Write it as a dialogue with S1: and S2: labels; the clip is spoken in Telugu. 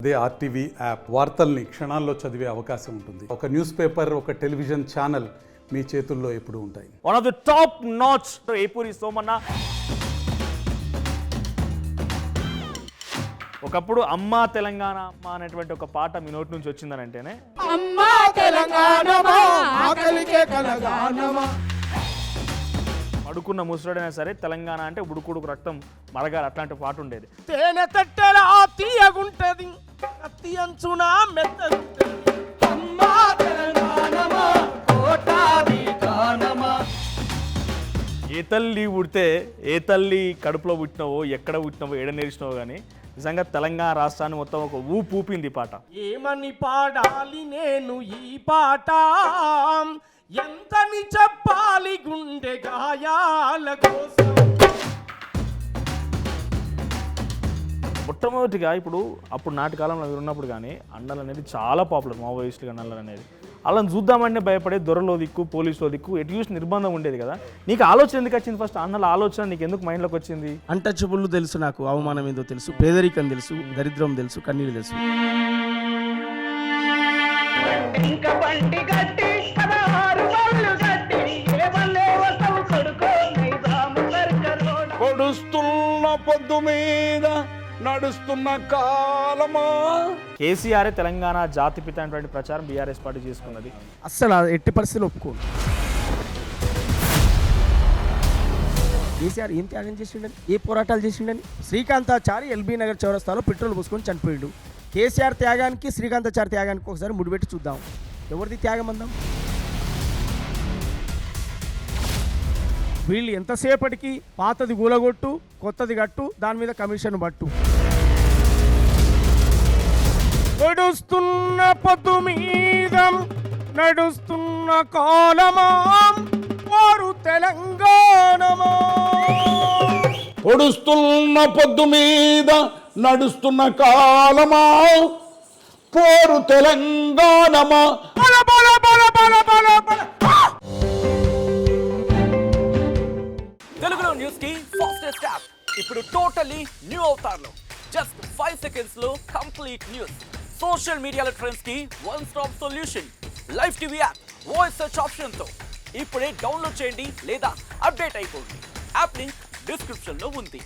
S1: అదే ఆర్టీవీ యాప్ వార్తల్ని క్షణాల్లో చదివే అవకాశం ఉంటుంది. ఒక న్యూస్ పేపర్, ఒక టెలివిజన్ ఛానల్ మీ చేతుల్లో ఎప్పుడూ ఉంటాయి.
S2: One of the top notch Epuri Somanna. ఒకప్పుడు అమ్మా తెలంగాణ అమ్మా అనేటువంటి ఒక పాట మీ నోటి నుంచి వచ్చిందనంటేనే
S3: అమ్మా తెలంగాణమా ఆకలికే కలగానమా.
S2: అడుకున్న ముసడైనా సరే తెలంగాణ అంటే ఉడుకుడుకు రక్తం మరగాలి, అట్లాంటి పాట ఉండేది.
S3: తేనె తట్టెలా తీయగుంటది కత్తి అంచున మెత్తగుంటది. అమ్మా తెలంగాణమా కోటాది గానమా.
S2: ఏ తల్లి పుడితే ఏ తల్లి కడుపులో పుట్టినవో ఎక్కడ పుట్టినవో ఏడ నేర్చినవో కానీ నిజంగా తెలంగాణ రాష్ట్రాన్ని మొత్తం ఒక ఊపింది పాట.
S3: ఏమని పాడాలి నేను ఈ పాట, ఎంతని చెప్పాలి గుండె గాయాల కోసం.
S2: మొట్టమొదటిగా అప్పుడు నాటి కాలంలో ఉన్నప్పుడు కానీ అన్నలు అనేది చాలా పాపులర్, మావోయిస్టులుగా అన్నలు అనేది. అలా చూద్దామంటే భయపడే దొరలో దిక్కు పోలీసులో దిక్కు ఎటు చూసి నిర్బంధం ఉండేది కదా. నీకు ఆలోచన ఎందుకు వచ్చింది? ఫస్ట్ అన్నల ఆలోచన నీకు ఎందుకు మైండ్లోకి వచ్చింది?
S4: అంటచబుల్ తెలుసు, నాకు అవమానం ఏందో తెలుసు, పేదరికం తెలుసు, దరిద్రం తెలుసు, కన్నీళ్ళు తెలుసు.
S5: పొడుస్తున్న పొద్దు మీద నడుస్తున్న కాలమా.
S2: కేసీఆర్ తెలంగాణ జాతిపిత అనేటువంటి ప్రచారం బీఆర్ఎస్ పార్టీ చేసుకున్నది.
S4: అస్సలు ఎట్టి పరిస్థితులు ఒప్పుకోను. కేసీఆర్ ఏం త్యాగం చేసిండని, ఏ పోరాటాలు చేసిండని? శ్రీకాంతాచారి ఎల్బీ నగర్ చౌరస్తాలో పెట్రోల్ పోసుకొని చనిపోయాడు. కేసీఆర్ త్యాగానికి శ్రీకాంతాచారి త్యాగానికి ఒకసారి ముడిపెట్టి చూద్దాం. ఎవరిది త్యాగం అందాం? వీళ్ళు ఎంతసేపటికి పాతది గూలగొట్టు, కొత్తది కట్టు, దాని మీద కమిషన్ పట్టు. నడుస్తున్న పొద్దు మీద నడుస్తున్న కాలమా వారు తెలంగాణమా.
S5: పొడుస్తున్న పొద్దు మీద నడుస్తున్న కాలమా పోరు తెలంగాణమా.
S3: బల బల బల బల బల బల.
S6: తెలుగులో న్యూస్ కి ఫాస్టెస్ట్ యాప్ ఇప్పుడు టోటలీ న్యూ అవతార్లో. జస్ట్ 5 seconds లో కంప్లీట్ న్యూస్, సోషల్ మీడియాలో ట్రెండ్స్ కి one stop solution, live TV app, voice search option తో ఇప్పుడే డౌన్లోడ్ చేయండి లేదా అప్డేట్ అయిపోండి. యాప్ లింక్ డిస్క్రిప్షన్ లో ఉంది.